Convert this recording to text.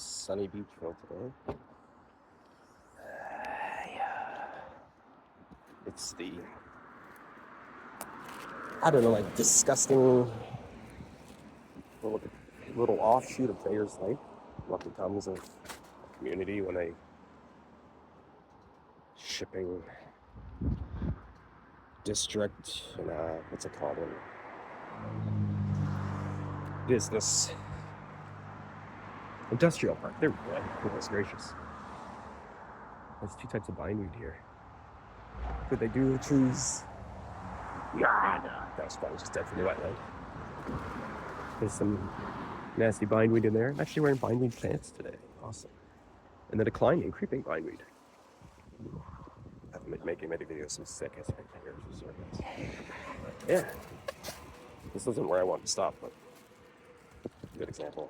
sunny Beechville today. It's the, I don't know, like disgusting little offshoot of Traders Life. What becomes of a community when a shipping district in a, what's it called, business industrial park. There we go. Goodness gracious. There's two types of bindweed here. Could they do the trees? Yeah, no. That was probably just dead from the wetland. There's some nasty bindweed in there. I'm actually wearing bindweed pants today. Awesome. And the declining, creeping bindweed. I haven't been making many videos since sick. I spent years of service. Yeah. This isn't where I want to stop, but good example.